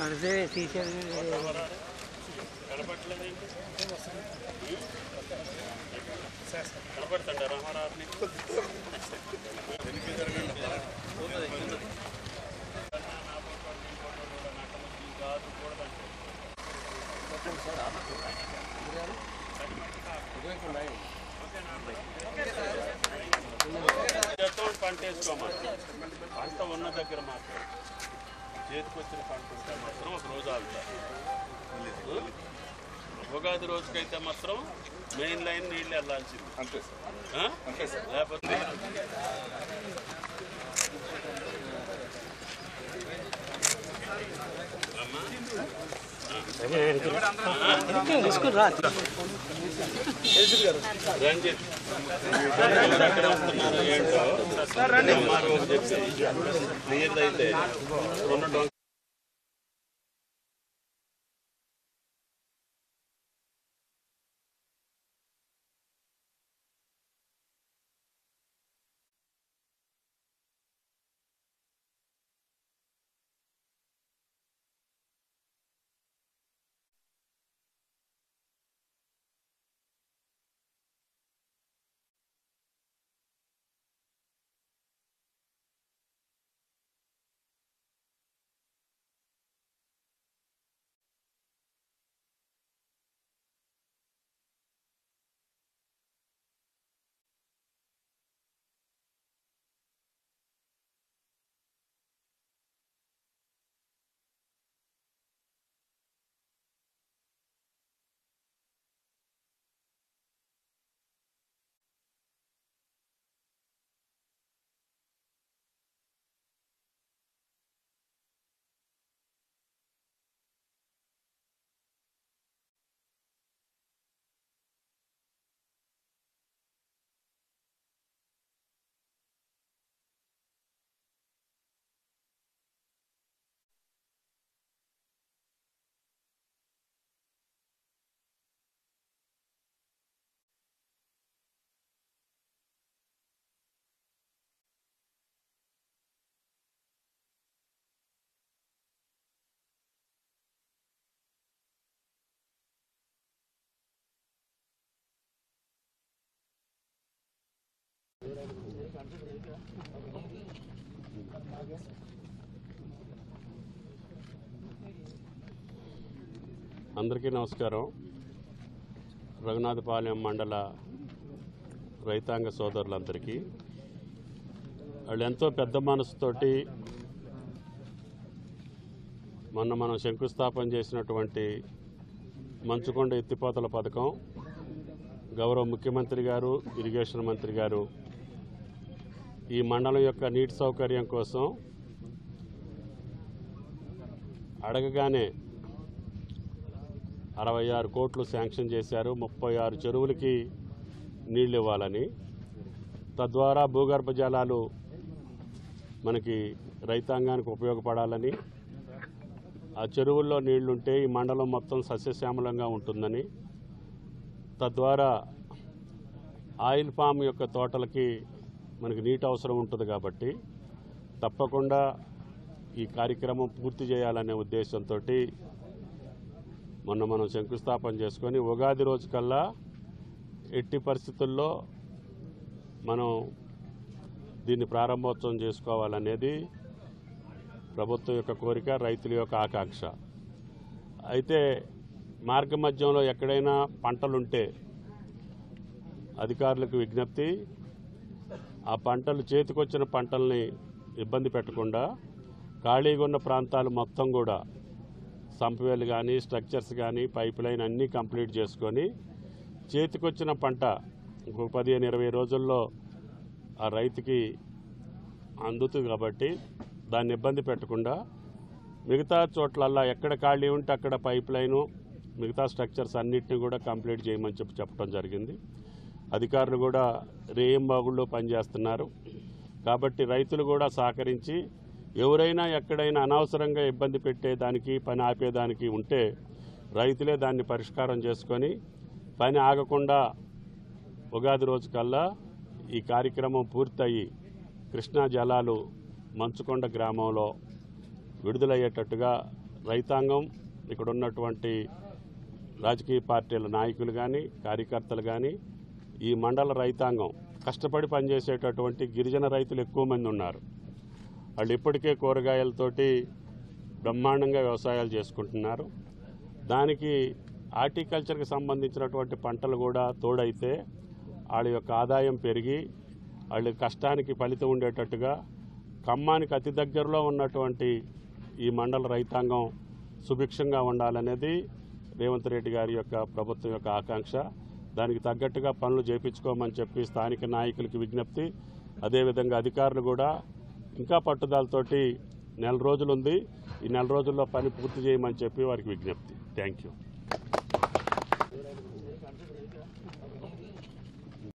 అదే టీచర్ పంట వేసుకోమా పంట ఉన్న దగ్గర మాత్రం చేతికొచ్చిన పంట ఉంటే మాత్రం ఒక రోజు ఆగుతారు. ఉగాది రోజుకైతే మాత్రం మెయిన్ లైన్ నీళ్ళు వెళ్ళాల్సింది అంతే సార్. లేకపోతే రంజిత్ ఎక్కడ వస్తున్నారు ఏంటో చెప్పి క్లియర్ అయితే రెండు అందరికీ నమస్కారం. రఘునాథపాలెం మండల రైతాంగ సోదరులందరికీ వాళ్ళు ఎంతో పెద్ద మనసుతోటి మొన్న మనం శంకుస్థాపన చేసినటువంటి మంచుకొండ ఎత్తిపోతల పథకం గౌరవ ముఖ్యమంత్రి గారు, ఇరిగేషన్ మంత్రి గారు ఈ మండలం యొక్క నీటి సౌకర్యం కోసం అడగగానే 66 కోట్లు శాంక్షన్ చేశారు. 36 చెరువులకి నీళ్లు ఇవ్వాలని, తద్వారా భూగర్భ జలాలు మనకి రైతాంగానికి ఉపయోగపడాలని, ఆ చెరువుల్లో నీళ్లుంటే ఈ మండలం మొత్తం సస్యశ్యామలంగా ఉంటుందని, తద్వారా ఆయిల్ పామ్ యొక్క తోటలకి మనకి నీటి అవసరం ఉంటుంది కాబట్టి తప్పకుండా ఈ కార్యక్రమం పూర్తి చేయాలనే ఉద్దేశంతో మొన్న మనం శంకుస్థాపన చేసుకొని ఉగాది రోజు కల్లా ఎట్టి పరిస్థితుల్లో మనం దీన్ని ప్రారంభోత్సవం చేసుకోవాలనేది ప్రభుత్వం యొక్క కోరిక, రైతుల యొక్క ఆకాంక్ష. అయితే మార్గ మధ్యంలో ఎక్కడైనా పంటలుంటే అధికారులకు విజ్ఞప్తి, ఆ పంటలు చేతికొచ్చిన పంటల్ని ఇబ్బంది పెట్టకుండా ఖాళీగా ఉన్న ప్రాంతాలు మొత్తం కూడా సంపవేలు కానీ, స్ట్రక్చర్స్ కానీ, పైప్ లైన్ అన్నీ కంప్లీట్ చేసుకొని చేతికొచ్చిన పంట 15-20 రోజుల్లో ఆ రైతుకి అందుతుంది కాబట్టి దాన్ని ఇబ్బంది పెట్టకుండా మిగతా చోట్లల్లా ఎక్కడ ఖాళీ ఉంటే అక్కడ పైప్ లైను మిగతా స్ట్రక్చర్స్ అన్నిటిని కూడా కంప్లీట్ చేయమని చెప్పడం జరిగింది. అధికారులు కూడా రేయింబాగుళ్ళు పనిచేస్తున్నారు. కాబట్టి రైతులు కూడా సహకరించి ఎవరైనా ఎక్కడైనా అనవసరంగా ఇబ్బంది పెట్టేదానికి పని ఆపేదానికి ఉంటే రైతులే దాన్ని పరిష్కారం చేసుకొని పని ఆగకుండా ఉగాది రోజు కల్లా ఈ కార్యక్రమం పూర్తయి కృష్ణా జలాలు మంచుకొండ గ్రామంలో విడుదలయ్యేటట్టుగా రైతాంగం, ఇక్కడ ఉన్నటువంటి రాజకీయ పార్టీల నాయకులు కానీ కార్యకర్తలు కానీ ఈ మండల రైతాంగం కష్టపడి పనిచేసేటటువంటి గిరిజన రైతులు ఎక్కువ మంది ఉన్నారు. వాళ్ళు ఇప్పటికే కూరగాయలతోటి బ్రహ్మాండంగా వ్యవసాయాలు చేసుకుంటున్నారు. దానికి హార్టికల్చర్కి సంబంధించినటువంటి పంటలు కూడా తోడైతే వాళ్ళ యొక్క ఆదాయం పెరిగి వాళ్ళ కష్టానికి ఫలితం ఉండేటట్టుగా ఖమ్మానికి అతి దగ్గరలో ఉన్నటువంటి ఈ మండల రైతాంగం సుభిక్షంగా ఉండాలనేది రేవంత్ రెడ్డి గారి యొక్క ప్రభుత్వం యొక్క ఆకాంక్ష. దానికి తగ్గట్టుగా పనులు చేయించుకోమని చెప్పి స్థానిక నాయకులకి విజ్ఞప్తి. అదేవిధంగా అధికారులు కూడా ఇంకా పట్టుదలతోటి 4 రోజులు ఉంది, ఈ 4 రోజుల్లో పని పూర్తి చేయమని చెప్పి వారికి విజ్ఞప్తి. Thank you.